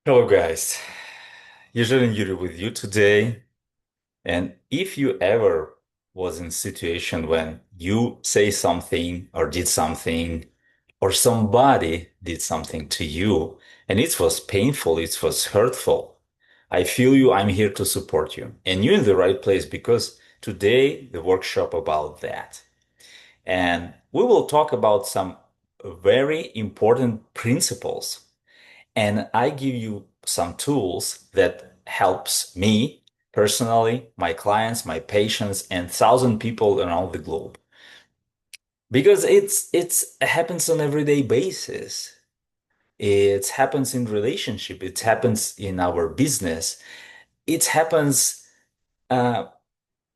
Hello, guys. Usually Yuri with you today. And if you ever was in a situation when you say something or did something or somebody did something to you and it was painful, it was hurtful, I feel you, I'm here to support you. And you're in the right place because today the workshop about that. And we will talk about some very important principles and I give you some tools that helps me personally, my clients, my patients, and thousand people around the globe. Because it happens on everyday basis. It happens in relationship. It happens in our business. It happens uh,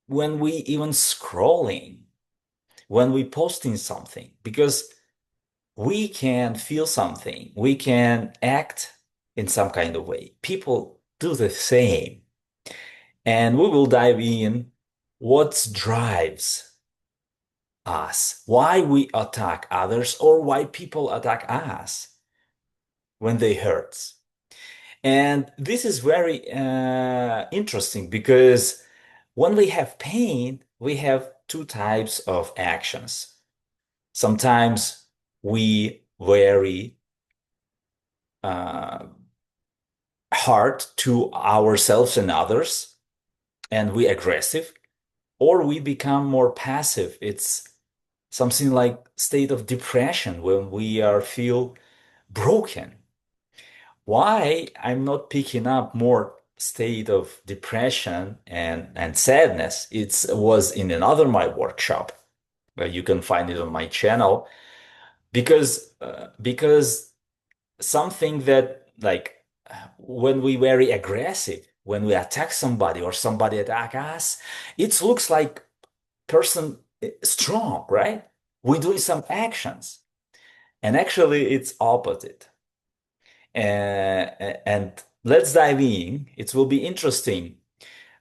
when we even scrolling, when we posting something. Because we can feel something, we can act in some kind of way. People do the same. And we will dive in what drives us, why we attack others, or why people attack us when they hurt. And this is very interesting because when we have pain, we have two types of actions. Sometimes we very uh, hard to ourselves and others, and we aggressive, or we become more passive. It's something like state of depression when we are feel broken. Why I'm not picking up more state of depression and sadness? It was in another my workshop. You can find it on my channel because something that like when we very aggressive, when we attack somebody or somebody attack us, it looks like person strong, right? We're doing some actions, and actually it's opposite. And let's dive in. It will be interesting.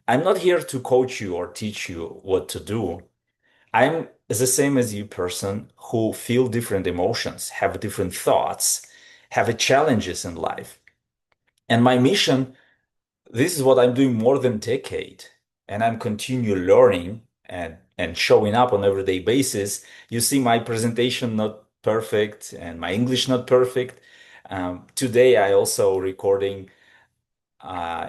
I'm not here to coach you or teach you what to do. I'm the same as you person who feel different emotions, have different thoughts, have challenges in life. And my mission, this is what I'm doing more than a decade, and I'm continue learning and showing up on everyday basis. You see my presentation not perfect and my English not perfect. Today I also recording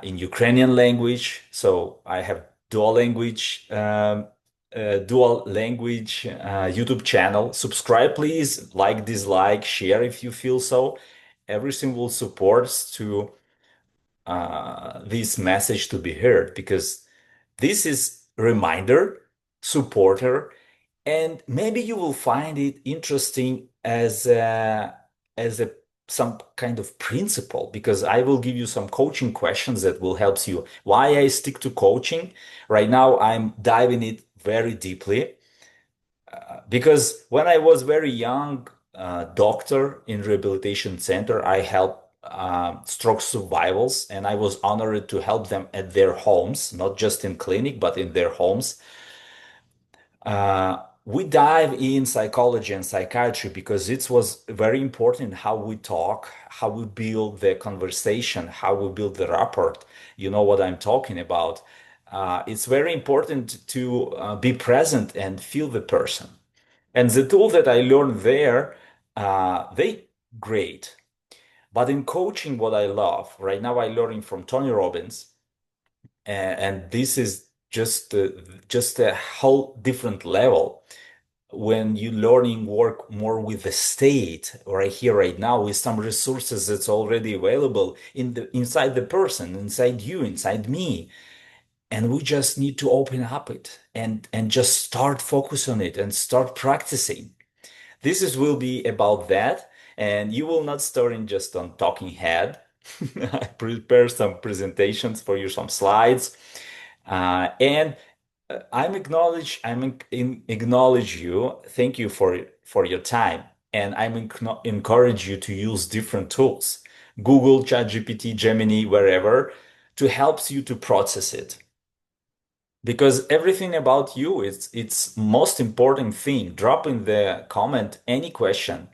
in Ukrainian language, so I have dual language YouTube channel. Subscribe, please. Like, dislike, share if you feel so. Everything will support to this message to be heard because this is reminder, supporter, and maybe you will find it interesting as a some kind of principle because I will give you some coaching questions that will help you. Why I stick to coaching right now, I'm diving it very deeply because when I was very young doctor in rehabilitation center, I helped stroke survivors, and I was honored to help them at their homes, not just in clinic, but in their homes. We dive in psychology and psychiatry because it was very important how we talk, how we build the conversation, how we build the rapport. You know what I'm talking about. It's very important to be present and feel the person. And the tool that I learned there, they great. But in coaching, what I love right now, I learning from Tony Robbins, and this is just a whole different level when you learning work more with the state right here right now with some resources that's already available in the inside the person, inside you, inside me, and we just need to open up it and just start focus on it and start practicing. This is will be about that, and you will not start in just on talking head. I prepare some presentations for you, some slides, and acknowledge you. Thank you for your time, and encourage you to use different tools, Google, ChatGPT, Gemini, wherever, to help you to process it because everything about you it's most important thing. Drop in the comment any question.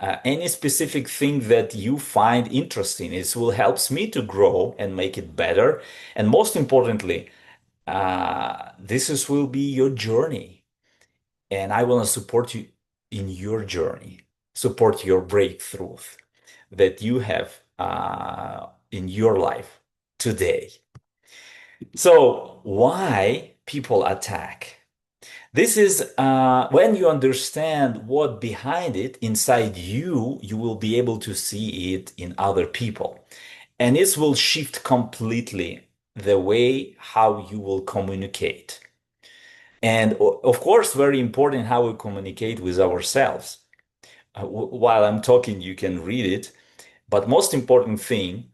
any specific thing that you find interesting. It will helps me to grow and make it better. And most importantly, will be your journey, and I want to support you in your journey, support your breakthrough that you have in your life today. So, why people attack? This is when you understand what behind it inside you, you will be able to see it in other people. And this will shift completely the way how you will communicate. And of course, very important how we communicate with ourselves. While I'm talking, you can read it. But most important thing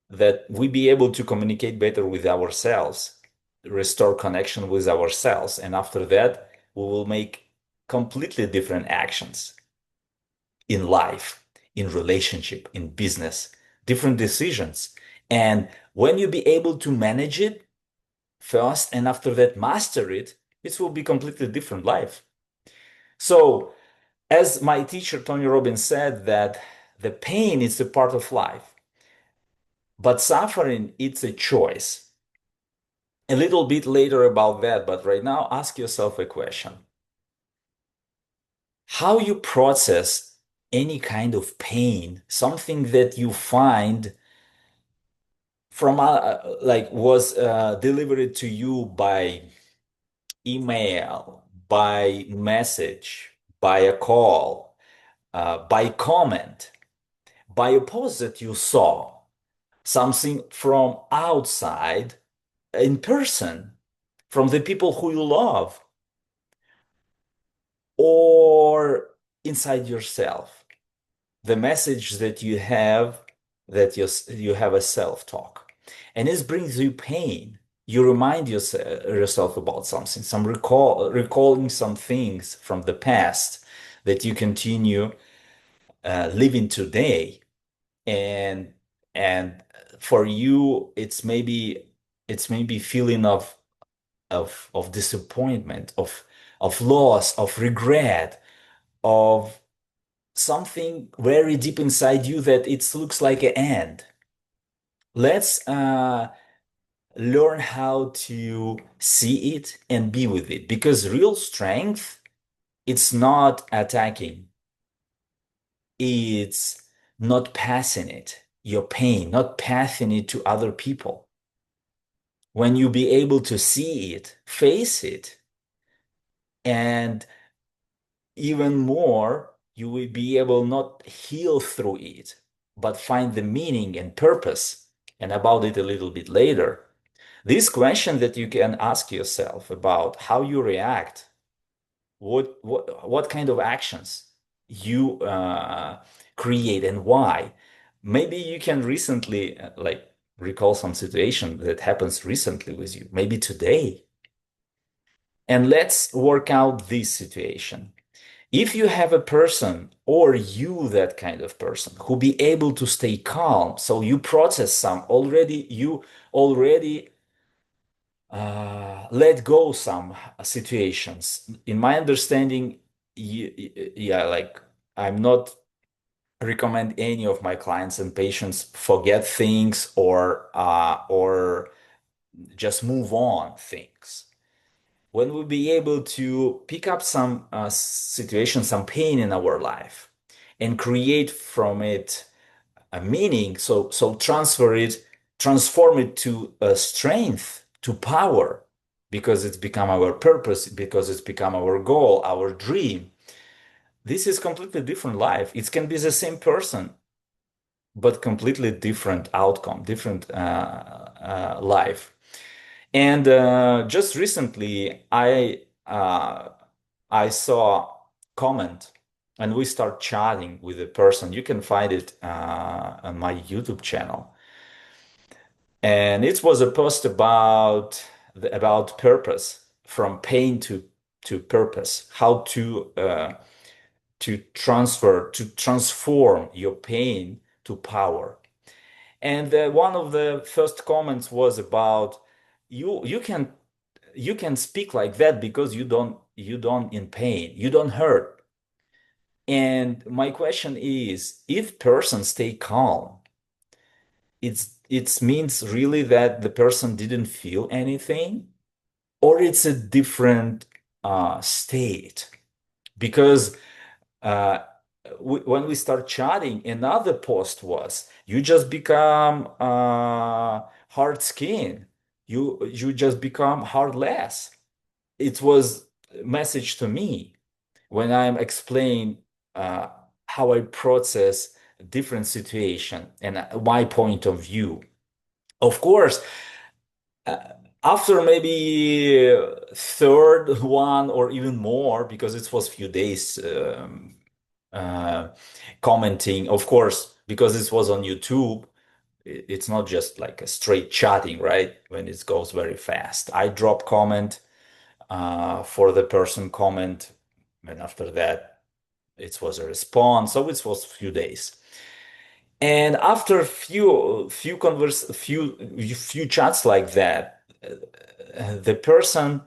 that we be able to communicate better with ourselves, restore connection with ourselves. And after that, we will make completely different actions in life, in relationship, in business, different decisions. And when you be able to manage it first and after that master it, it will be completely different life. So as my teacher Tony Robbins said, that the pain is a part of life, but suffering, it's a choice. A little bit later about that, but right now ask yourself a question. How you process any kind of pain, something that you find from like was delivered to you by email, by message, by a call, by comment, by a post that you saw, something from outside, in person, from the people who you love, or inside yourself. The message that you have, that you have a self-talk. And this brings you pain. You remind yourself about something, recalling some things from the past that you continue living today. And and for you, it's maybe feeling of disappointment, of loss, of regret, of something very deep inside you that it looks like an end. Let's learn how to see it and be with it, because real strength, it's not attacking, it's not passing it, your pain, not passing it to other people. When you be able to see it, face it, and even more, you will be able not heal through it, but find the meaning and purpose, and about it a little bit later. This question that you can ask yourself about how you react, what kind of actions you create and why. Maybe you can recently like recall some situation that happens recently with you, maybe today. And let's work out this situation. If you have a person or you that kind of person who be able to stay calm, so you process you already let go some situations. In my understanding, yeah, like I'm not recommend any of my clients and patients forget things or just move on things. When we'll be able to pick up some situation, some pain in our life, and create from it a meaning, so transform it to a strength, to power, because it's become our purpose, because it's become our goal, our dream. This is completely different life. It can be the same person, but completely different outcome, different life. And just recently, I saw comment, and we start chatting with a person. You can find it on my YouTube channel, and it was a post about purpose, from pain to purpose, how to transform your pain to power. And one of the first comments was about you can speak like that because you don't in pain, you don't hurt. And my question is, if person stay calm, it means really that the person didn't feel anything, or it's a different state. Because uh, when we start chatting, another post was, you just become hard skin. You just become heartless. It was a message to me when I'm explaining uh, how I process different situation and my point of view. Of course, uh, after maybe third one or even more, because it was few days uh, commenting, of course, because this was on YouTube, it's not just like a straight chatting, right? When it goes very fast. I drop comment for the person comment, and after that, it was a response. So it was a few days. And after few chats like that, the person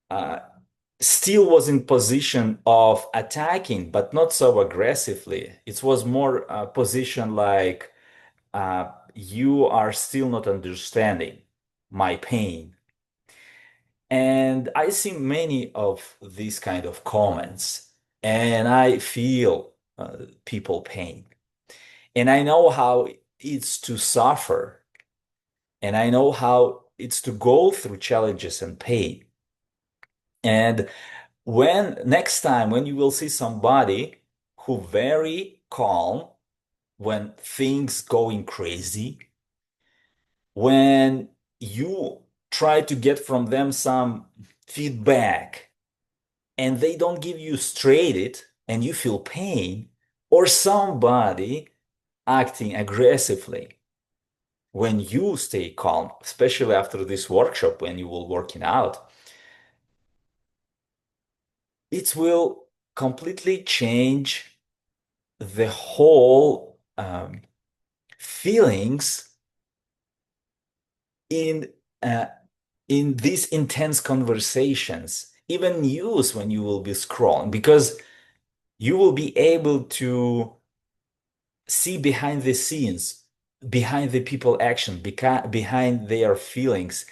uh, still was in position of attacking, but not so aggressively. It was more position like you are still not understanding my pain. And I see many of these kind of comments, and I feel people pain. And I know how it's to suffer, and I know how it's to go through challenges and pain. And when next time when you will see somebody who very calm when things going crazy, when you try to get from them some feedback and they don't give you straight it and you feel pain, or somebody acting aggressively when you stay calm, especially after this workshop when you will working out, it will completely change the whole feelings in uh, in these intense conversations, even news when you will be scrolling, because you will be able to see behind the scenes, behind the people action, behind their feelings,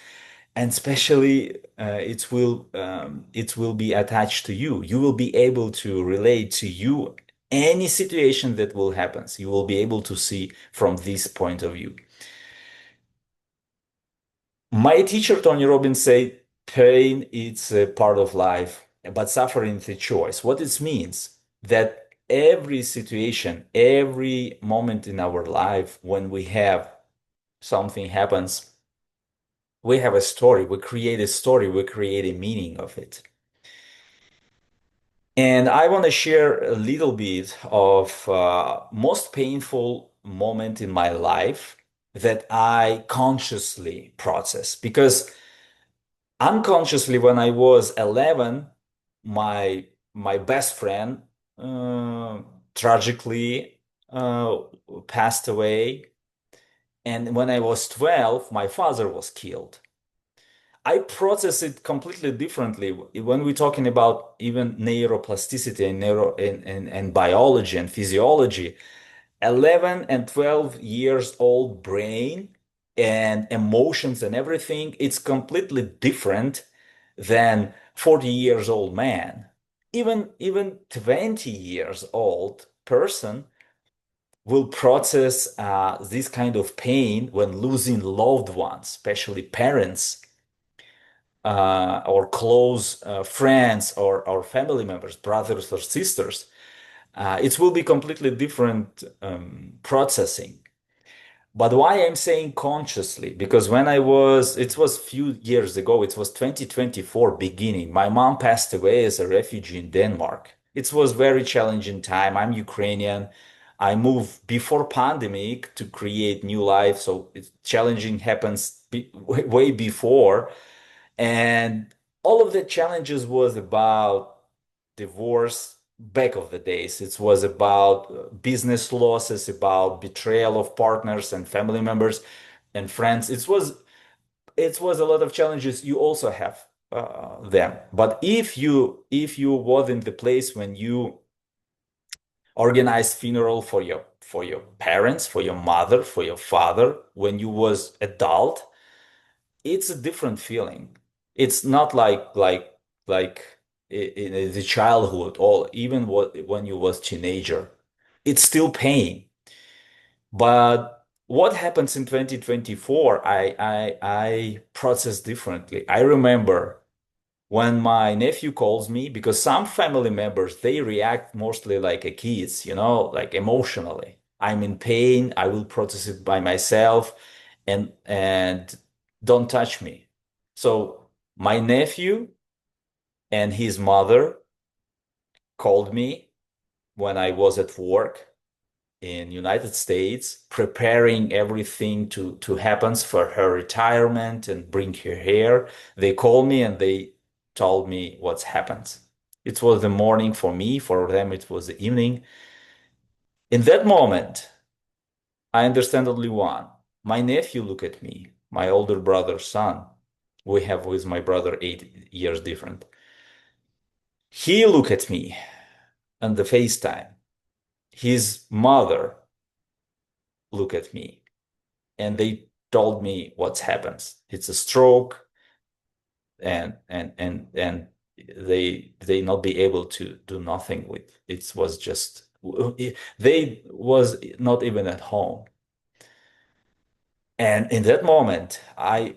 and especially it will be attached to you. You will be able to relate to you any situation that will happen. You will be able to see from this point of view. My teacher Tony Robbins said, "Pain is a part of life, but suffering is a choice." What it means that every situation, every moment in our life when we have something happens, we have a story, we create a story, we create a meaning of it. And I want to share a little bit of most painful moment in my life that I consciously process. Because unconsciously, when I was 11, my best friend uh, tragically uh, passed away. And when I was 12, my father was killed. I process it completely differently when we're talking about even neuroplasticity and and biology and physiology. 11 and 12 years old brain and emotions and everything, it's completely different than 40 years old man. Even 20 years old person will process this kind of pain when losing loved ones, especially parents or close friends or family members, brothers or sisters. It will be completely different processing. But why I'm saying consciously? Because when it was few years ago, it was 2024 beginning. My mom passed away as a refugee in Denmark. It was very challenging time. I'm Ukrainian. I moved before pandemic to create new life, so it's challenging happens way before. And all of the challenges was about divorce back of the days. It was about business losses, about betrayal of partners and family members and friends. It was a lot of challenges. You also have them. But if you was in the place when you organize funeral for your parents, for your mother, for your father when you was adult, it's a different feeling. It's not like in the childhood or even when you was teenager. It's still pain. But what happens in 2024, I process differently. I remember when my nephew calls me, because some family members, they react mostly like a kids, like emotionally. I'm in pain, I will process it by myself, and don't touch me. So my nephew and his mother called me when I was at work in United States, preparing everything to happens for her retirement and bring her here. They called me and they told me what's happened. It was the morning for me, for them it was the evening. In that moment, I understand only one. My nephew looked at me, my older brother's son. We have with my brother 8 years different. He looked at me on the FaceTime. His mother looked at me and they told me what's happens. It's a stroke, and they not be able to do nothing with. It was just they was not even at home. And in that moment, I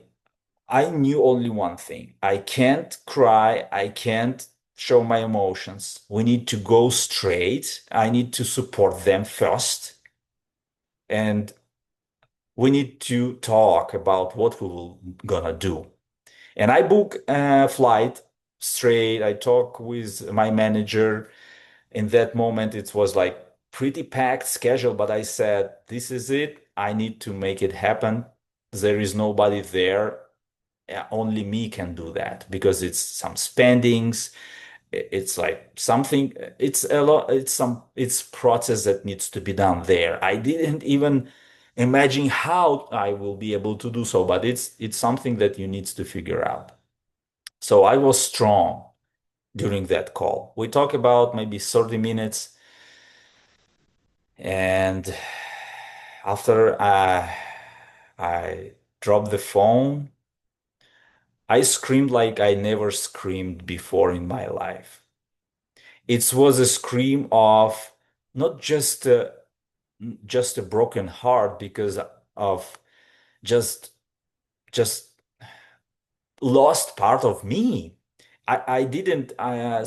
knew only one thing. I can't cry. I can't show my emotions. We need to go straight. I need to support them first. And we need to talk about what we will gonna do. And I book a flight straight. I talk with my manager. In that moment, it was like pretty packed schedule, but I said, this is it. I need to make it happen. There is nobody there. Only me can do that because it's some spendings. It's like something, it's a lot, it's process that needs to be done there. I didn't even imagine how I will be able to do so, but it's something that you need to figure out. So I was strong during that call. We talk about maybe 30 minutes, and after I dropped the phone, I screamed like I never screamed before in my life. It was a scream of not just a broken heart because of just just lost part of me. I didn't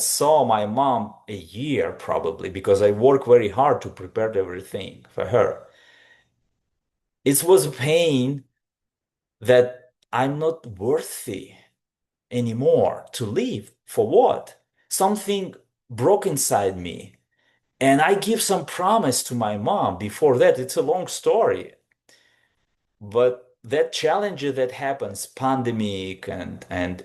saw my mom a year probably because I worked very hard to prepare everything for her. It was pain that I'm not worthy anymore to live. For what? Something broke inside me. And I give some promise to my mom before that. It's a long story. But that challenge that happens, pandemic and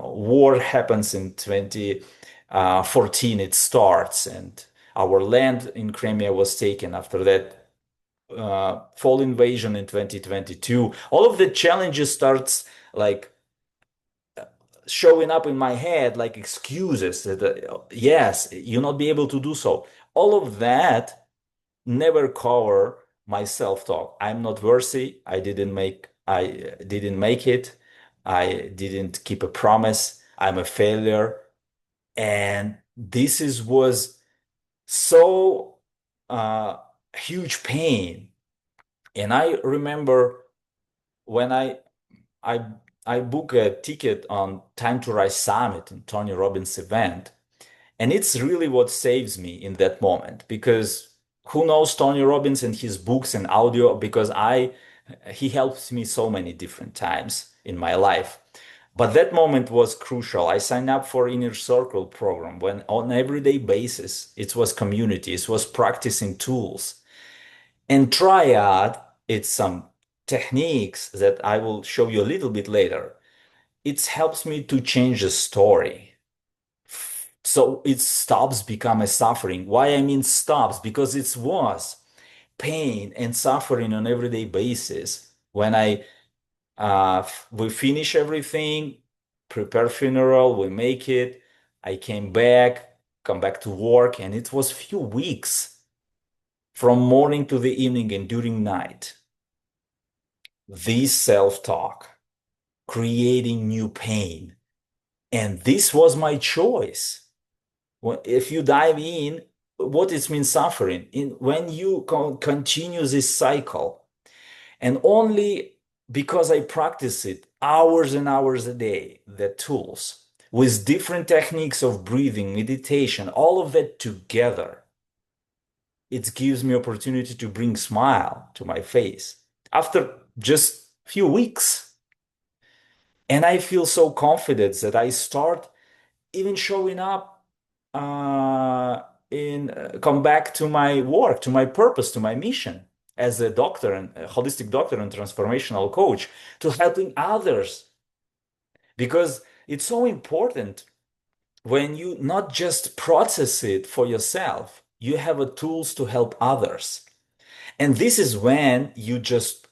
war happens in 2014, it starts, and our land in Crimea was taken after that fall invasion in 2022. All of the challenges starts like showing up in my head like excuses that yes, you'll not be able to do so. All of that never cover my self-talk. I'm not worthy. I didn't make it. I didn't keep a promise. I'm a failure. And this is was so uh, huge pain. And I remember when I I book a ticket on Time to Rise Summit and Tony Robbins event. And it's really what saves me in that moment because who knows Tony Robbins and his books and audio because I he helps me so many different times in my life. But that moment was crucial. I signed up for Inner Circle program when on everyday basis it was community, it was practicing tools. And triad, it's some techniques that I will show you a little bit later. It helps me to change the story so it stops become a suffering. Why I mean stops? Because it was pain and suffering on everyday basis. When we finish everything, prepare funeral, we make it. I came back. come back to work, and it was few weeks from morning to the evening and during night. This self-talk, creating new pain. And this was my choice. If you dive in, what it means suffering, when you continue this cycle, and only because I practice it hours and hours a day, the tools with different techniques of breathing, meditation, all of that together, it gives me opportunity to bring smile to my face after just few weeks. And I feel so confident that I start even showing up in come back to my work, to my purpose, to my mission as a doctor and a holistic doctor and transformational coach, to helping others. Because it's so important when you not just process it for yourself, you have a tools to help others. And this is when you just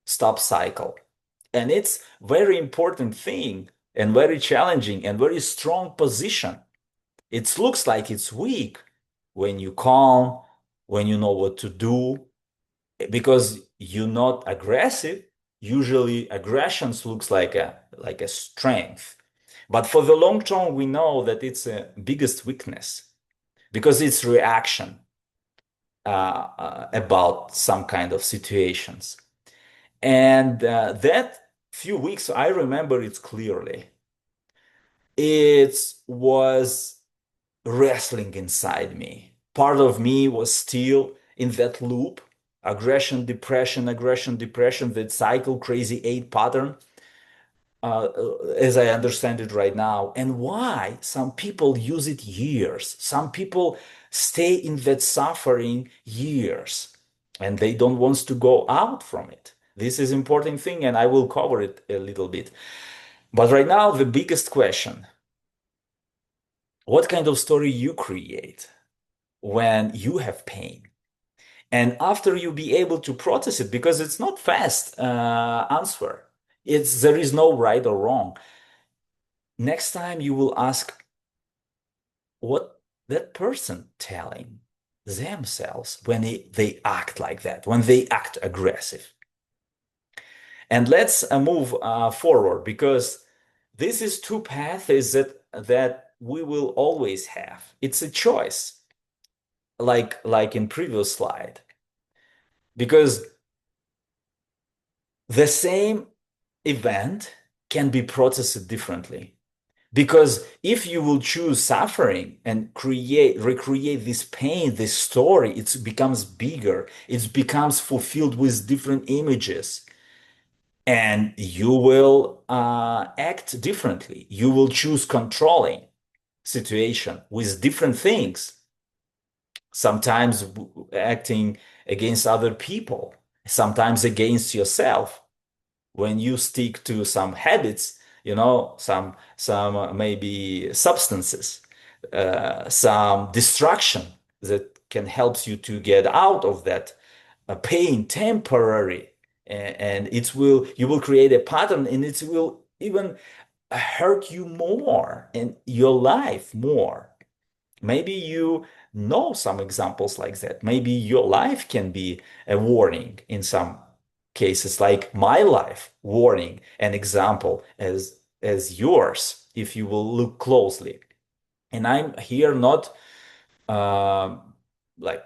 stop cycle. And it's very important thing and very challenging and very strong position. It looks like it's weak when you calm, when you know what to do, because you're not aggressive. Usually aggressions looks like a strength. But for the long term, we know that it's a biggest weakness because it's reaction about some kind of situations. And that few weeks, I remember it clearly. It was wrestling inside me. Part of me was still in that loop, aggression, depression, that cycle, crazy eight pattern, uh, as I understand it right now. And why some people use it years. Some people stay in that suffering years and they don't want to go out from it. This is important thing, and I will cover it a little bit. But right now, the biggest question, what kind of story you create when you have pain? And after you be able to process it, because it's not fast answer. There is no right or wrong. Next time you will ask what that person telling themselves when they act like that, when they act aggressive. And let's move forward, because this is two paths that we will always have. It's a choice, like in previous slide, because the same event can be processed differently. Because if you will choose suffering and recreate this pain, this story, it becomes bigger, it becomes fulfilled with different images, and you will act differently. You will choose controlling situation with different things, sometimes acting against other people, sometimes against yourself. When you stick to some habits, some maybe substances, some distraction that can help you to get out of that pain temporary, and you will create a pattern, and it will even hurt you more in your life more. Maybe you know some examples like that. Maybe your life can be a warning in some cases, like my life warning, an example as yours, if you will look closely. And I'm here not um, like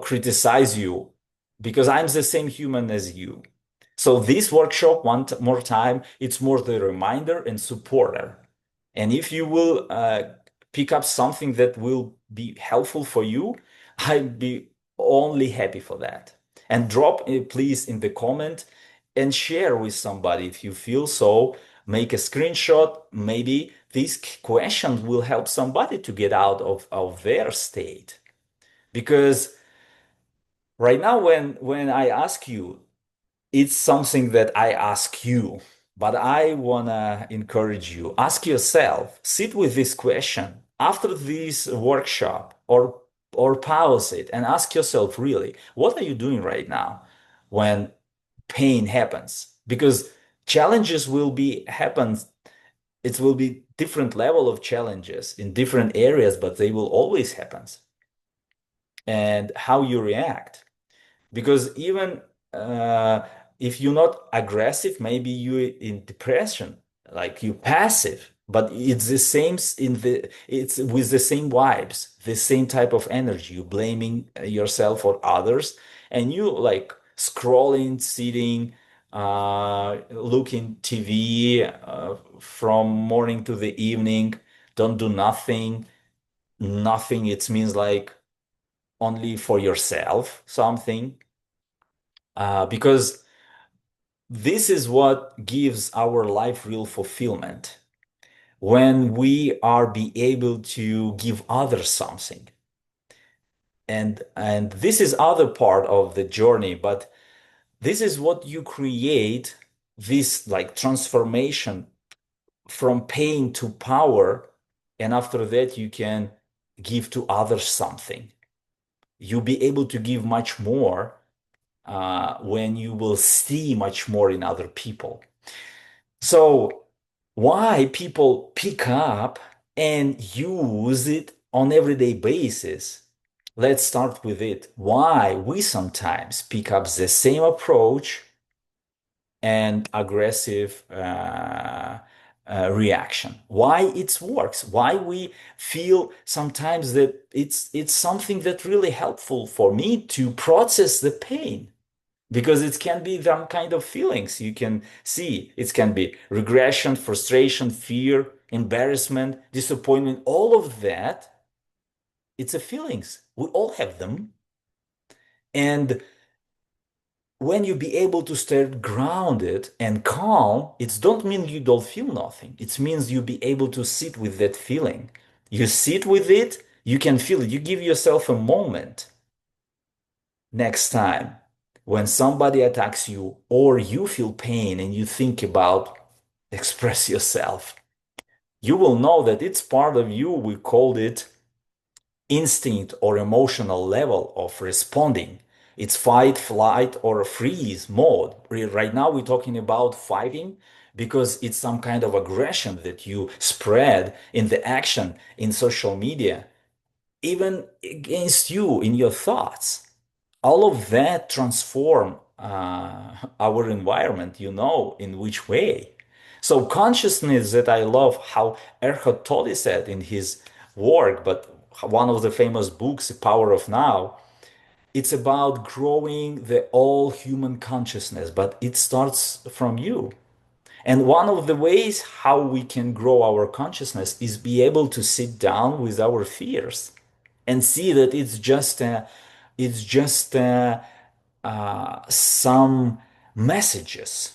criticize you, because I'm the same human as you. So this workshop, more time, it's more the reminder and supporter. And if you will pick up something that will be helpful for you, I'd be only happy for that. And drop please in the comment and share with somebody if you feel so. Make a screenshot. Maybe these questions will help somebody to get out of their state. Because right now, when I ask you, it's something that I ask you, but I wanna encourage you. Ask yourself, sit with this question after this workshop, or pause it and ask yourself, really, what are you doing right now when pain happens? Because challenges will be happen It will be different level of challenges in different areas, but they will always happen. And how you react. Because even if you're not aggressive, maybe you in depression, like you passive, but it's the same it's with the same vibes, the same type of energy. You blaming yourself or others, and you like scrolling, sitting, looking TV from morning to the evening, don't do nothing. Nothing. It means like only for yourself something because this is what gives our life real fulfillment when we are be able to give others something. And this is other part of the journey, but this is what you create, this like transformation from pain to power, and after that you can give to others something. You'll be able to give much more when you will see much more in other people. So, why people pick up and use it on everyday basis? Let's start with it. Why we sometimes pick up the same approach and aggressive reaction. Why it works? Why we feel sometimes that it's something that really helpful for me to process the pain because it can be some kind of feelings you can see. It can be regression, frustration, fear, embarrassment, disappointment, all of that. It's a feelings. We all have them. And when you be able to stay grounded and calm, it don't mean you don't feel nothing. It means you be able to sit with that feeling. You sit with it, you can feel it. You give yourself a moment. Next time, when somebody attacks you or you feel pain and you think about express yourself, you will know that it's part of you. We called it instinct or emotional level of responding. It's fight, flight, or freeze mode. Right now, we're talking about fighting because it's some kind of aggression that you spread in the action in social media, even against you in your thoughts. All of that transform our environment, in which way. So consciousness that I love how Eckhart Tolle said in his work, but one of the famous books, The Power of Now, it's about growing the all human consciousness, but it starts from you. And one of the ways how we can grow our consciousness is be able to sit down with our fears and see that it's just some messages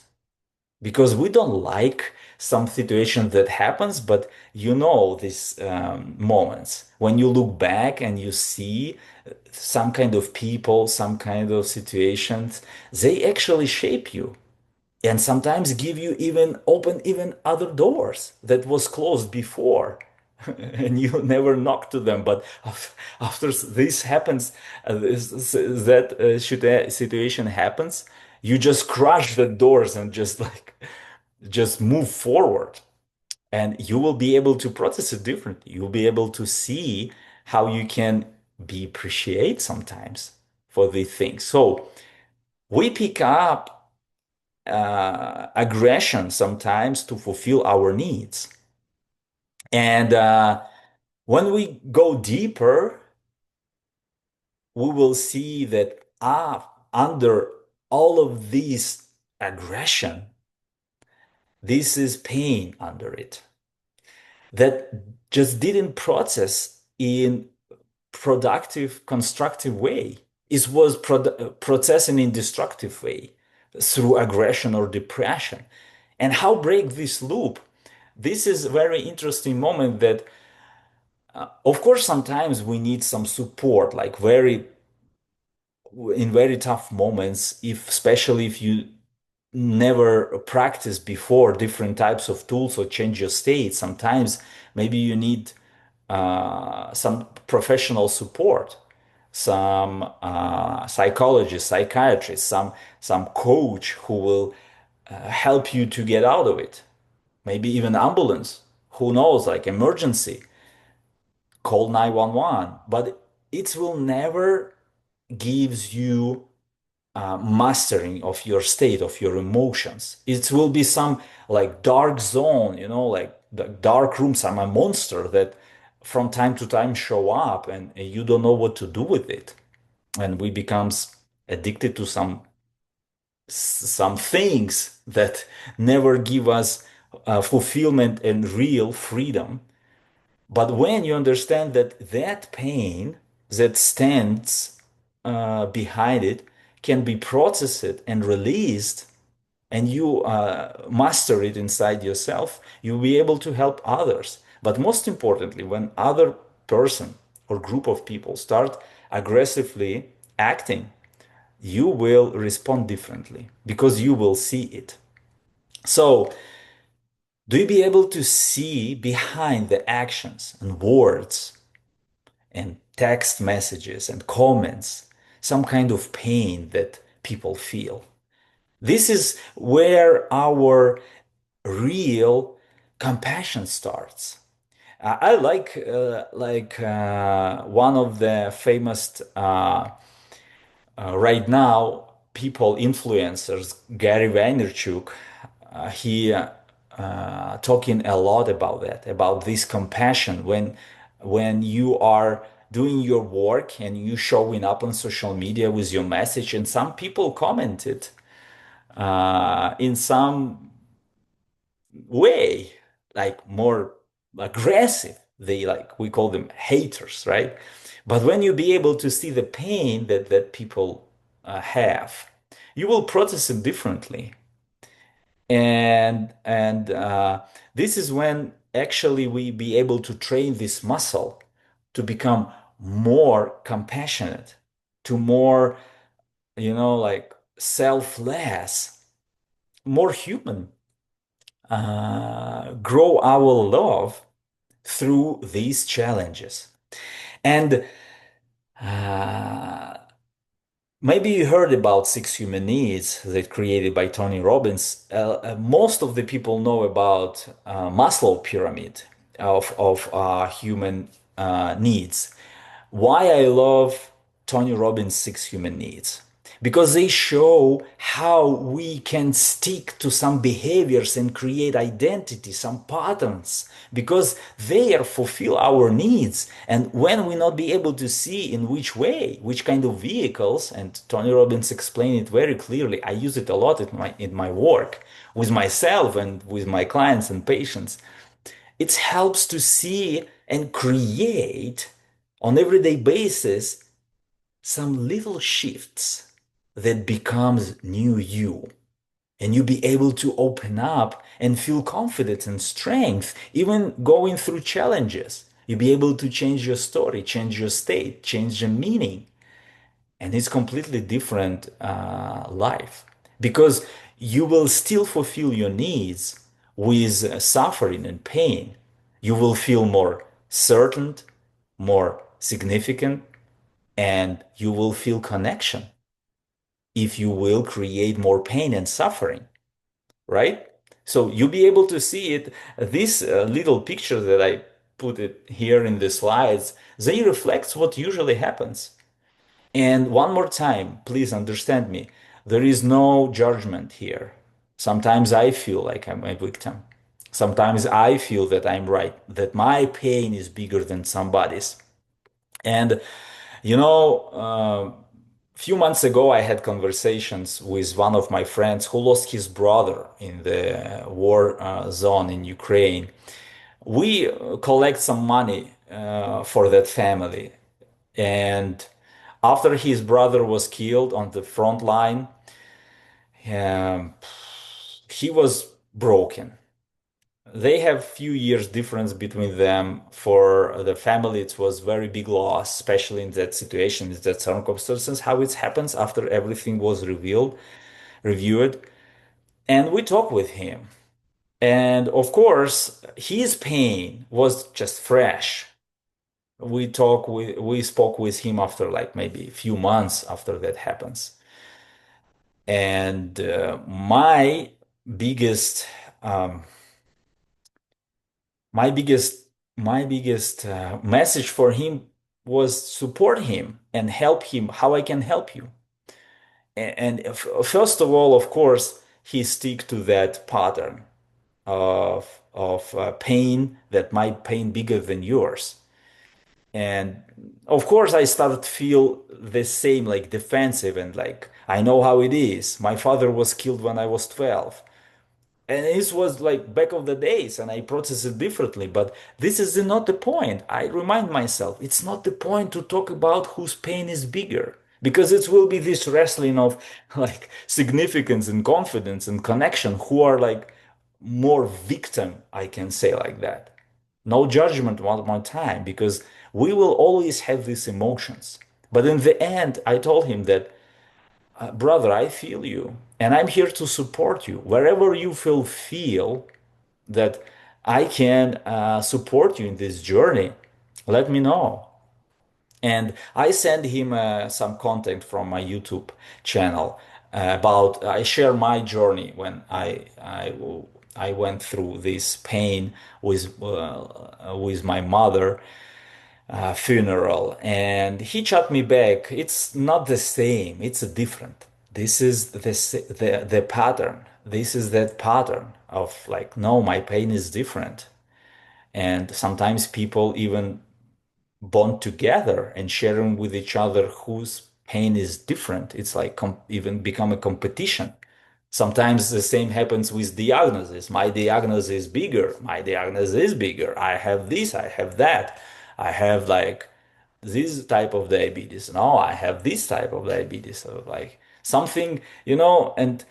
because we don't like some situation that happens, but these moments when you look back and you see some kind of people, some kind of situations, they actually shape you and sometimes give you even other doors that was closed before and you never knock to them. But after this happens, situation happens, you just crush the doors and just move forward, and you will be able to process it differently. You'll be able to see how you can be appreciate sometimes for the things. So we pick up aggression sometimes to fulfill our needs, and when we go deeper, we will see that under all of these aggression, this is pain under it that just didn't process in productive, constructive way. It was processing in destructive way through aggression or depression. And how break this loop? This is a very interesting moment that, of course, sometimes we need some support, like in very tough moments, if especially if you never practiced before different types of tools or change your state. Sometimes maybe you need some professional support, some psychologist, psychiatrist, some coach who will help you to get out of it. maybe even ambulance, who knows, like emergency, call 911, but it will never gives you mastering of your state, of your emotions. It will be some like dark zone, like the dark room, some a monster that from time to time show up and you don't know what to do with it. And we becomes addicted to some things that never give us fulfillment and real freedom. But when you understand that that pain that stands behind it can be processed and released, and you master it inside yourself, you'll be able to help others. But most importantly, when other person or group of people start aggressively acting, you will respond differently because you will see it. So, do you be able to see behind the actions and words and text messages and comments some kind of pain that people feel? This is where our real compassion starts. I like one of the famous right now people influencers, Gary Vaynerchuk. He talking a lot about that, about this compassion when you are doing your work and you showing up on social media with your message, and some people commented in some way, like more aggressive. They like we call them haters, right? But when you be able to see the pain that people have, you will process it differently. And this is when actually we be able to train this muscle to become more compassionate, to more, like selfless, more human, grow our love through these challenges. And uh, maybe you heard about Six Human Needs that created by Tony Robbins. Most of the people know about Maslow pyramid of human needs. Why I love Tony Robbins' Six Human Needs? Because they show how we can stick to some behaviors and create identity, some patterns, because they are fulfill our needs. And when we not be able to see in which way, which kind of vehicles, and Tony Robbins explained it very clearly. I use it a lot in my work with myself and with my clients and patients. It helps to see and create on everyday basis some little shifts that becomes new you, and you be able to open up and feel confidence and strength even going through challenges. You be able to change your story, change your state, change the meaning, and it's completely different life, because you will still fulfill your needs with suffering and pain. You will feel more certain, more significant, and you will feel connection if you will create more pain and suffering, right? So you'll be able to see it. This little picture that I put it here in the slides, they reflect what usually happens. And one more time, please understand me. There is no judgment here. Sometimes I feel like I'm a victim. Sometimes I feel that I'm right, that my pain is bigger than somebody's. And few months ago, I had conversations with one of my friends who lost his brother in the war zone in Ukraine. We collect some money for that family. And after his brother was killed on the front line, um, he was broken. They have few years difference between them. For the family, it was very big loss, especially in that situation, in that circumstances, how it happens after everything was reviewed. And we talked with him. And of course, his pain was just fresh. We spoke with him after like maybe a few months after that happens. And my biggest um, My biggest message for him was support him and help him how I can help you. First of all, of course, he stick to that pattern of pain, that my pain bigger than yours. And of course, I started to feel the same, like defensive and like I know how it is. My father was killed when I was 12. And this was like back of the days, and I process it differently. But this is not the point. I remind myself, it's not the point to talk about whose pain is bigger, because it will be this wrestling of like significance and confidence and connection, who are like more victim, I can say like that. No judgment one more time, because we will always have these emotions. But in the end, I told him that brother, I feel you, and I'm here to support you. Wherever you feel that I can support you in this journey, let me know. And I send him some content from my YouTube channel about I share my journey when I went through this pain with my mother funeral, and he chat me back. It's not the same. It's a different. This is the pattern. This is that pattern of like, no, my pain is different. And sometimes people even bond together and sharing with each other whose pain is different. It's like even become a competition. Sometimes the same happens with diagnosis. My diagnosis is bigger. My diagnosis is bigger. I have this, I have that. I have like this type of diabetes. No, I have this type of diabetes. So like something, and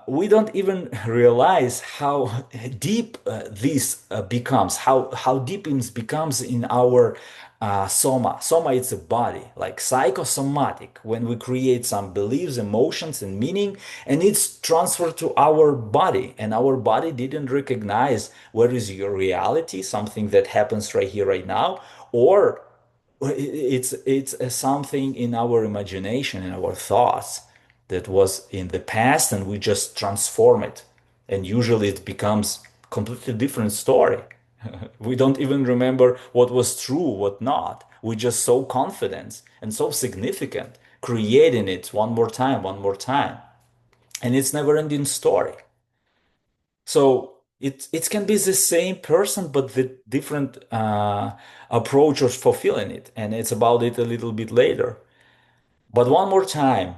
we don't even realize how deep this becomes, how deep it becomes in our soma. Soma, it's a body, like psychosomatic, when we create some beliefs, emotions, and meaning, and it's transferred to our body, and our body didn't recognize where is your reality, something that happens right here, right now, or it's something in our imagination, in our thoughts that was in the past, and we just transform it. And usually it becomes completely different story. We don't even remember what was true, what not. We just so confident and so significant, creating it one more time, one more time. And it's never ending story. So it can be the same person, but the different approach of fulfilling it. And it's about it a little bit later. But one more time,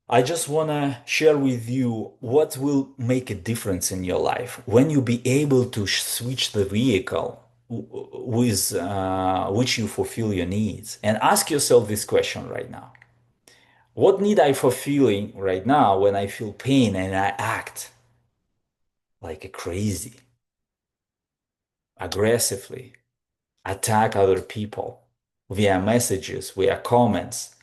I just want to share with you what will make a difference in your life when you be able to switch the vehicle with which you fulfill your needs. And ask yourself this question right now. What need I fulfilling right now when I feel pain and I act like a crazy, aggressively, attack other people via messages, via comments,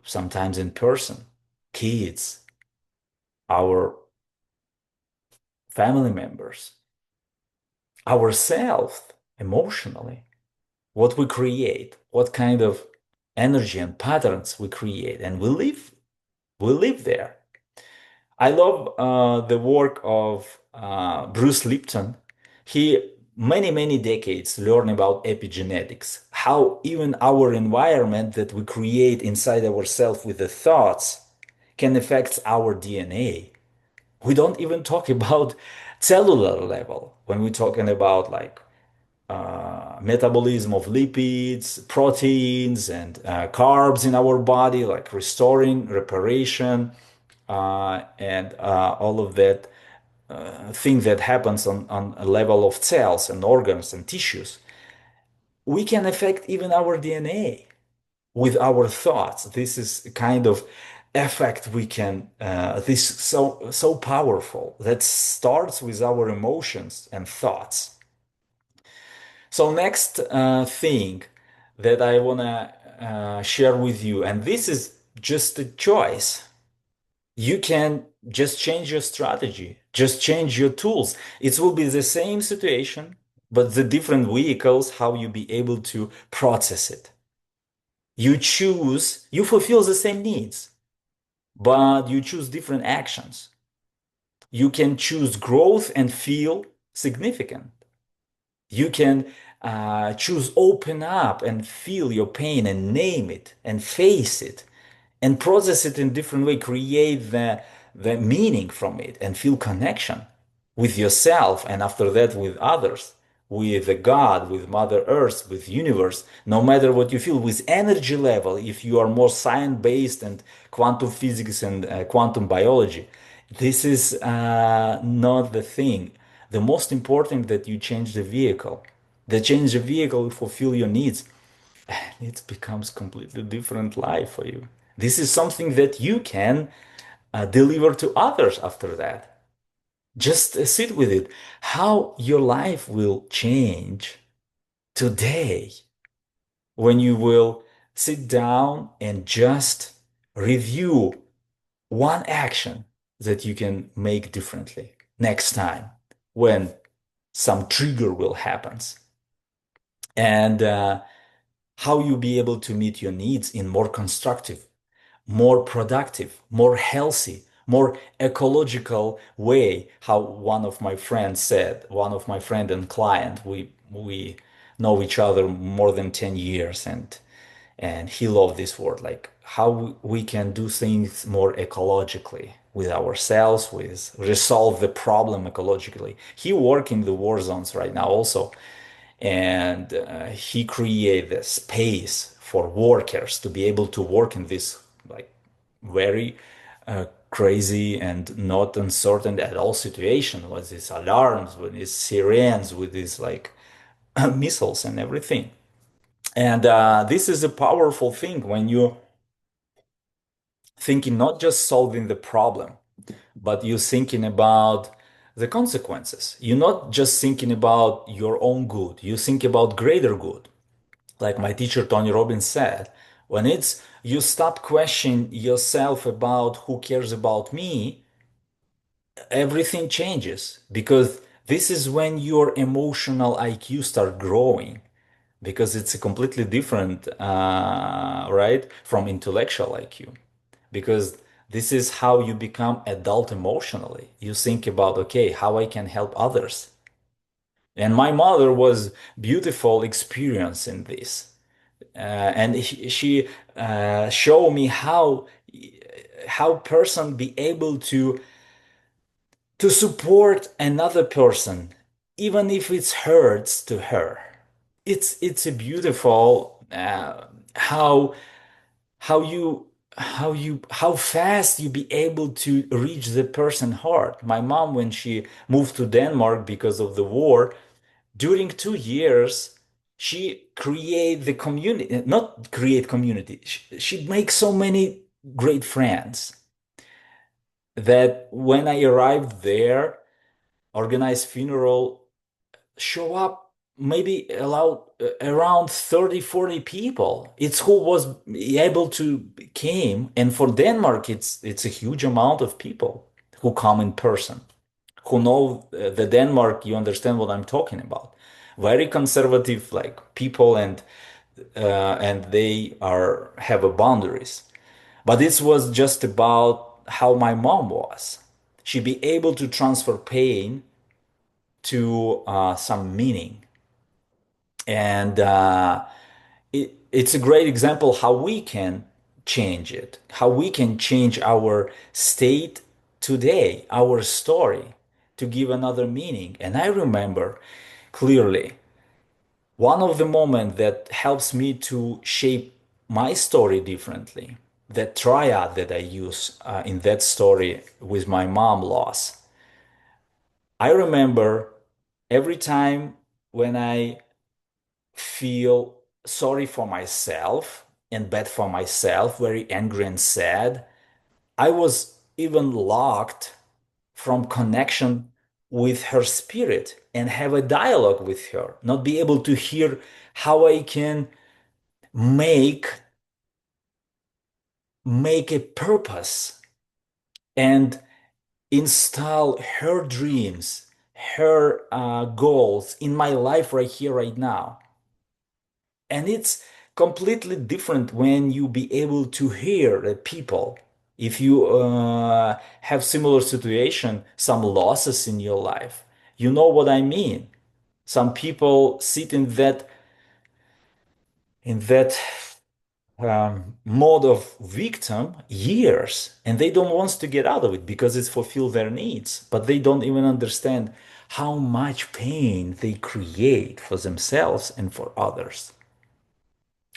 sometimes in person, kids, our family members, ourselves emotionally, what we create, what kind of energy and patterns we create, and we live there. I love the work of Bruce Lipton. He many decades learned about epigenetics, how even our environment that we create inside ourselves with the thoughts can affect our DNA. We don't even talk about cellular level when we're talking about like metabolism of lipids, proteins, and carbs in our body, like restoring, reparation, and all of that thing that happens on a level of cells and organs and tissues. We can affect even our DNA with our thoughts. This is a kind of effect we can, this so powerful that starts with our emotions and thoughts. So next thing that I want to share with you, and this is just a choice. You can just change your strategy, just change your tools. It will be the same situation, but the different vehicles, how you be able to process it. You choose, you fulfill the same needs, but you choose different actions. You can choose growth and feel significant. You can choose open up and feel your pain and name it and face it and process it in different way, create the meaning from it and feel connection with yourself and after that with others, with the God, with Mother Earth, with universe, no matter what you feel, with energy level, if you are more science-based and quantum physics and quantum biology. This is not the thing. The most important that you change the vehicle. The change the vehicle fulfill your needs. It becomes completely different life for you. This is something that you can deliver to others after that. Just sit with it. How your life will change today when you will sit down and just review one action that you can make differently next time when some trigger will happen and how you be able to meet your needs in more constructive, more productive, more healthy, more ecological way. How one of my friends said, one of my friend and client, we know each other more than 10 years and he loved this word, like how we can do things more ecologically with ourselves, with resolve the problem ecologically. He work in the war zones right now also, and he created a space for workers to be able to work in this like very crazy and not uncertain at all situation with these alarms, with these sirens, with these like missiles and everything. And this is a powerful thing when you thinking not just solving the problem, but you're thinking about the consequences. You're not just thinking about your own good, you think about greater good. Like my teacher Tony Robbins said, when it's you stop questioning yourself about who cares about me, everything changes because this is when your emotional IQ start growing because it's a completely different, right, from intellectual IQ. Because this is how you become adult emotionally. You think about, okay, how I can help others. And my mother was beautiful experience in this. And she showed me how person be able to support another person, even if it hurts to her. It's a beautiful how you how fast you be able to reach the person heart. My mom, when she moved to Denmark because of the war, during 2 years, she create the community, not create community. She makes so many great friends that when I arrived there, organized funeral, show up maybe allow around 30, 40 people. It's who was able to came. And for Denmark, it's a huge amount of people who come in person, who know the Denmark, you understand what I'm talking about. Very conservative like people and they are have a boundaries. But this was just about how my mom was. She be able to transfer pain to some meaning and it's a great example how we can change it, how we can change our state today, our story to give another meaning. And I remember clearly one of the moments that helps me to shape my story differently, that triad that I use in that story with my mom loss. I remember every time when I feel sorry for myself and bad for myself, very angry and sad. I was even locked from connection with her spirit and have a dialogue with her, not be able to hear how I can make make a purpose and install her dreams, her goals in my life right here, right now. And it's completely different when you be able to hear the people. If you have similar situation, some losses in your life, You know what I mean? Some people sit in that mode of victim years, and they don't want to get out of it because it's fulfill their needs, but they don't even understand how much pain they create for themselves and for others.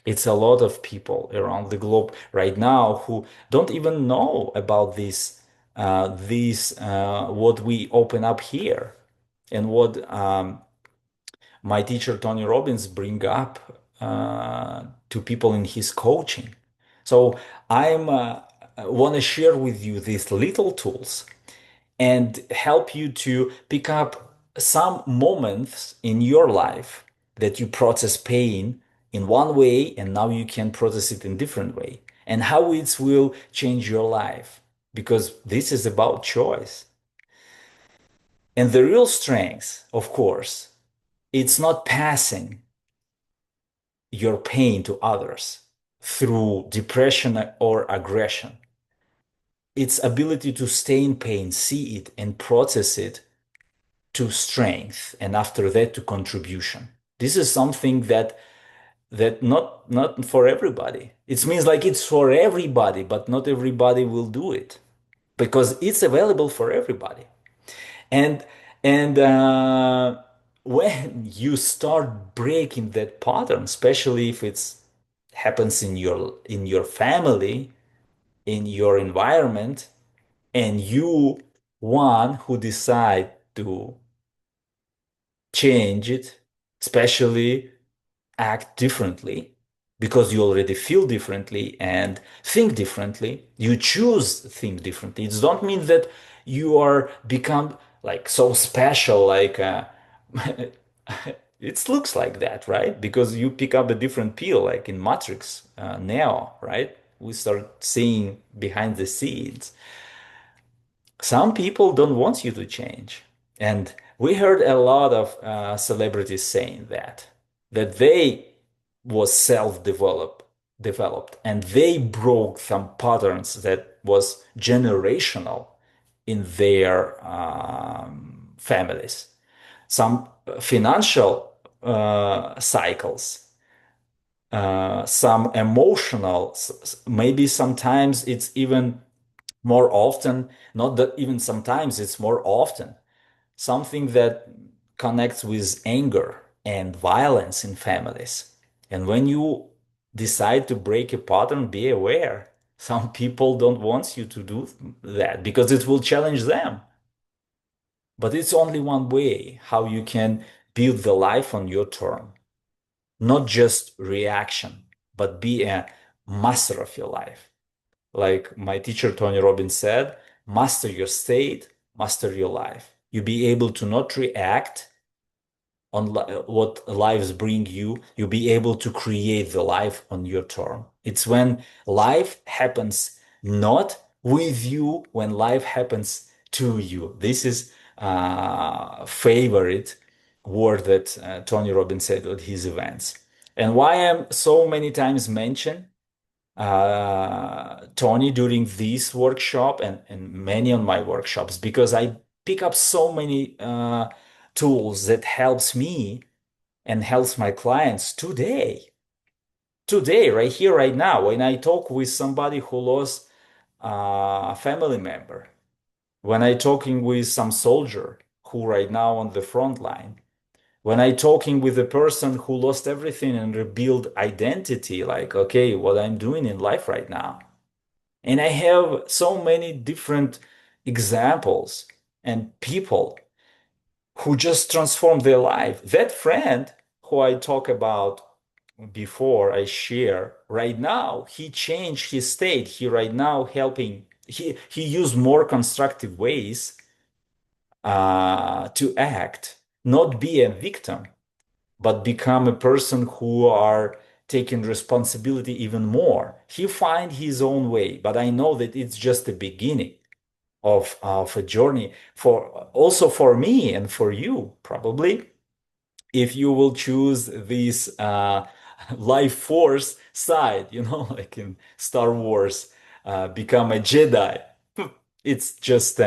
It's a lot of people around the globe right now who don't even know about what we open up here and what my teacher Tony Robbins bring up to people in his coaching. So I'm want to share with you these little tools and help you to pick up some moments in your life that you process pain in one way and now you can process it in different way and how it will change your life because this is about choice. And the real strength, of course, it's not passing your pain to others through depression or aggression. Its ability to stay in pain, see it, and process it to strength, and after that to contribution. This is something that not for everybody. It means like it's for everybody, but not everybody will do it because it's available for everybody. And and when you start breaking that pattern, especially if it's happens in your family, in your environment, and you one who decide to change it, especially act differently because you already feel differently and think differently. You choose think differently. It don't mean that you are become like so special, like it looks like that, right? Because you pick up a different pill, like in Matrix, Neo, right? We start seeing behind the scenes. Some people don't want you to change. And we heard a lot of celebrities saying that they was self-developed and they broke some patterns that was generational in their families. Some financial cycles, some emotional, maybe sometimes it's even more often, not that even sometimes it's more often, something that connects with anger and violence in families. And when you decide to break a pattern, be aware. Some people don't want you to do that because it will challenge them. But it's only one way how you can build the life on your term, not just reaction, but be a master of your life. Like my teacher Tony Robbins said, master your state, master your life. You be able to not react on what lives bring you. You'll be able to create the life on your term. It's when life happens not with you, when life happens to you. This is favorite word that Tony Robbins said at his events. And why I'm so many times mentioned Tony during this workshop and many on my workshops because I pick up so many tools that helps me and helps my clients today, right here, right now, when I talk with somebody who lost a family member, when I talking with some soldier who right now on the front line, when I talking with a person who lost everything and rebuild identity, like, okay, what I'm doing in life right now. And I have so many different examples and people who just transform their life. That friend who I talk about before, I share right now, he changed his state. He right now helping, he used more constructive ways to act, not be a victim, but become a person who are taking responsibility even more. He find his own way, but I know that it's just the beginning of a journey for also for me and for you, probably, if you will choose this life force side, like in Star Wars, become a Jedi. It's just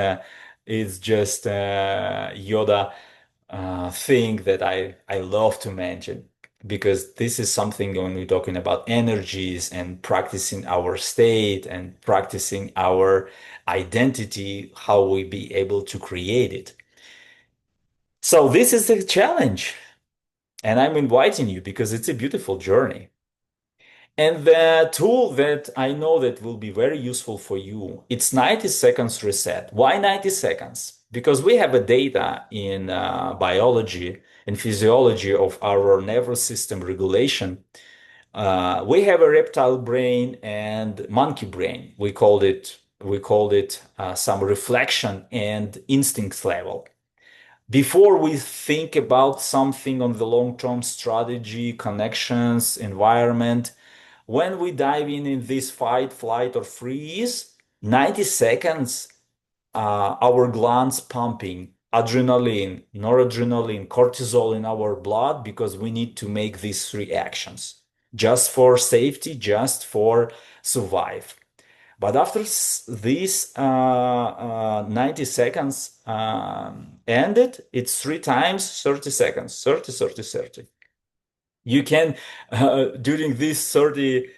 Yoda thing that I love to mention because this is something when we're talking about energies and practicing our state and practicing our identity, how we be able to create it. So this is the challenge, and I'm inviting you because it's a beautiful journey. And the tool that I know that will be very useful for you, it's 90 seconds reset. Why 90 seconds? Because we have a data in biology and physiology of our nervous system regulation. We have a reptile brain and monkey brain. We called it some reflection and instinct level. Before we think about something on the long-term strategy, connections, environment, when we dive in this fight, flight, or freeze, 90 seconds, our glands pumping adrenaline, noradrenaline, cortisol in our blood because we need to make these three actions just for safety, just for survive. But after these 90 seconds ended, it's three times 30 seconds, 30, 30, 30. You can, during these three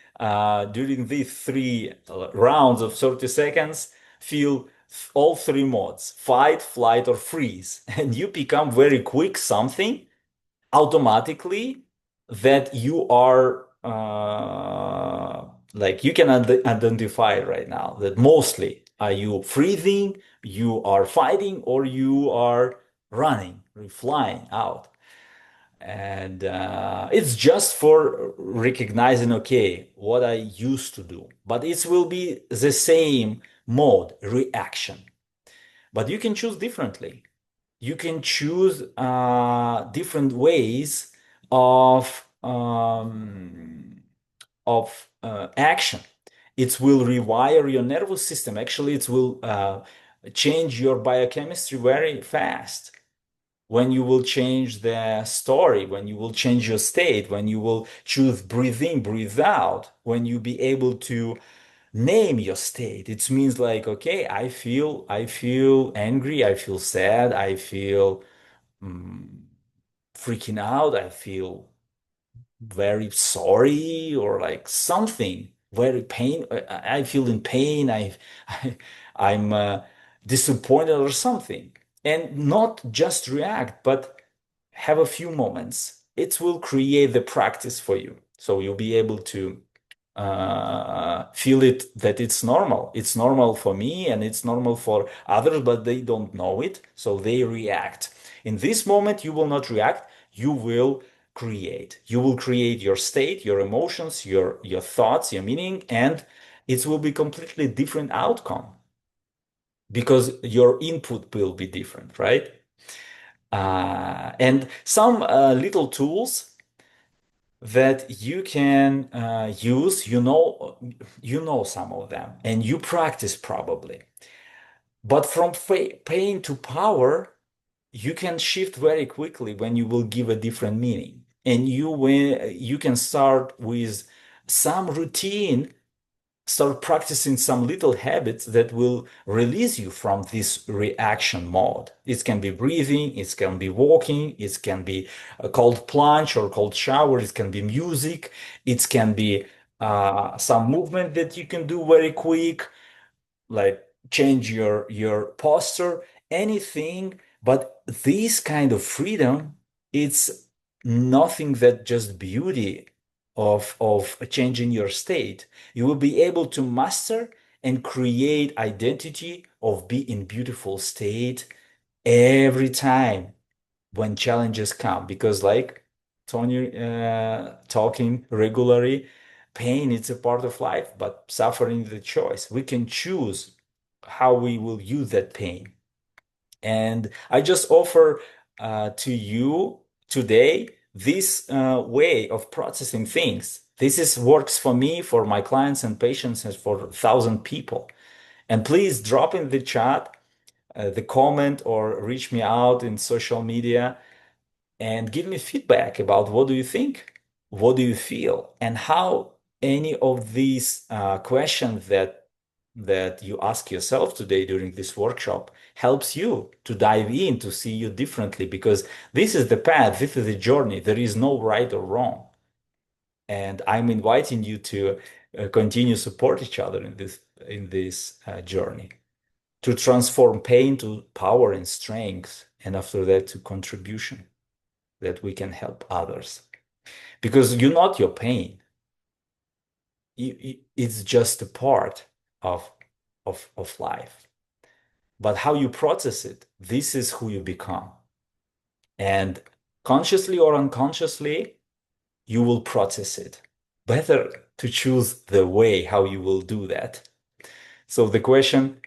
rounds of 30 seconds, feel all three modes, fight, flight, or freeze. And you become very quick something automatically that you are like you can identify right now that mostly are you freezing, you are fighting, or you are running, flying out. And it's just for recognizing, okay, what I used to do, but it will be the same mode, reaction. But you can choose differently. You can choose different ways of action. It will rewire your nervous system. Actually, it will change your biochemistry very fast when you will change the story, when you will change your state, when you will choose breathe in, breathe out, when you be able to name your state. It means like, okay, I feel angry, I feel sad, I feel mm, freaking out, I feel very sorry or like something very pain. I feel in pain. I I'm disappointed or something, and not just react, but have a few moments. It will create the practice for you, so you'll be able to feel it that it's normal. It's normal for me and it's normal for others, but they don't know it, so they react. In this moment, you will not react. You will create. You will create your state, your emotions, your thoughts, your meaning, and it will be completely different outcome because your input will be different, right? And some little tools that you can use, you know some of them, and you practice probably. But from pain to power, you can shift very quickly when you will give a different meaning. And you can start with some routine, start practicing some little habits that will release you from this reaction mode. It can be breathing, it can be walking, it can be a cold plunge or cold shower, it can be music, it can be some movement that you can do very quick, like change your posture, anything. But this kind of freedom, it's nothing that just beauty of changing your state. You will be able to master and create identity of be in beautiful state every time when challenges come, because like Tony talking regularly, pain is a part of life, but suffering is the choice. We can choose how we will use that pain. And I just offer to you today this way of processing things. This is works for me, for my clients and patients, and for 1,000 people. And please drop in the chat the comment or reach me out in social media and give me feedback about what do you think, what do you feel, and how any of these questions that that you ask yourself today during this workshop helps you to dive in to see you differently, because this is the path, this is the journey. There is no right or wrong. And I'm inviting you to continue support each other in this journey, to transform pain to power and strength, and after that to contribution, that we can help others. Because you're not your pain. It's just a part of, of life. But how you process it, this is who you become. And consciously or unconsciously, you will process it. Better to choose the way how you will do that. So the question,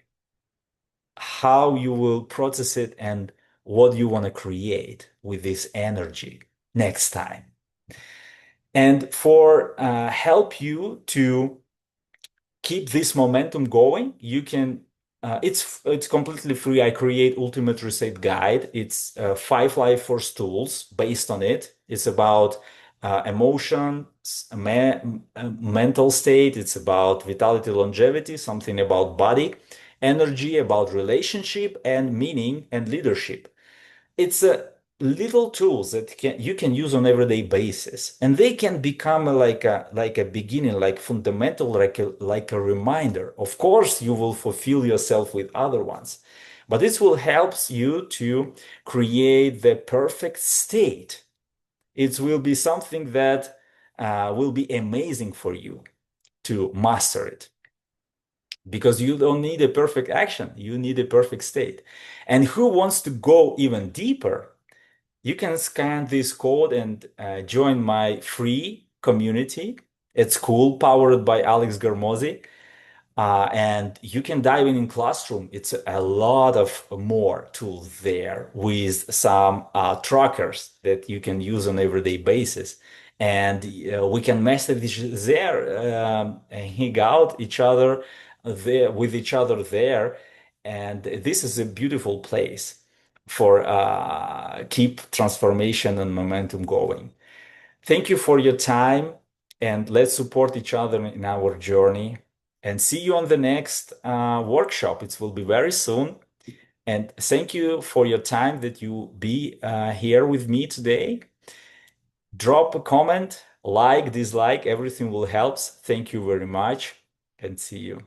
how you will process it and what you want to create with this energy next time. And for help you to keep this momentum going, you can it's completely free. I create Ultimate Reset Guide. It's 5 life force tools based on it. It's about emotions, mental state. It's about vitality, longevity, something about body, energy, about relationship and meaning and leadership. It's a little tools that you can use on everyday basis, and they can become like a beginning, like fundamental, like a reminder. Of course you will fulfill yourself with other ones, but this will helps you to create the perfect state. It will be something that will be amazing for you to master it, because you don't need a perfect action, you need a perfect state. And who wants to go even deeper, you can scan this code and join my free community. It's cool, powered by Alex Garmosi. And you can dive in Classroom. It's a lot of more tools there with some trackers that you can use on everyday basis. And we can message there, hang out each other there with each other there. And this is a beautiful place for keep transformation and momentum going. Thank you for your time, and let's support each other in our journey. And see you on the next workshop. It will be very soon. And thank you for your time that you be here with me today. Drop a comment, like, dislike, everything will help. Thank you very much, and see you.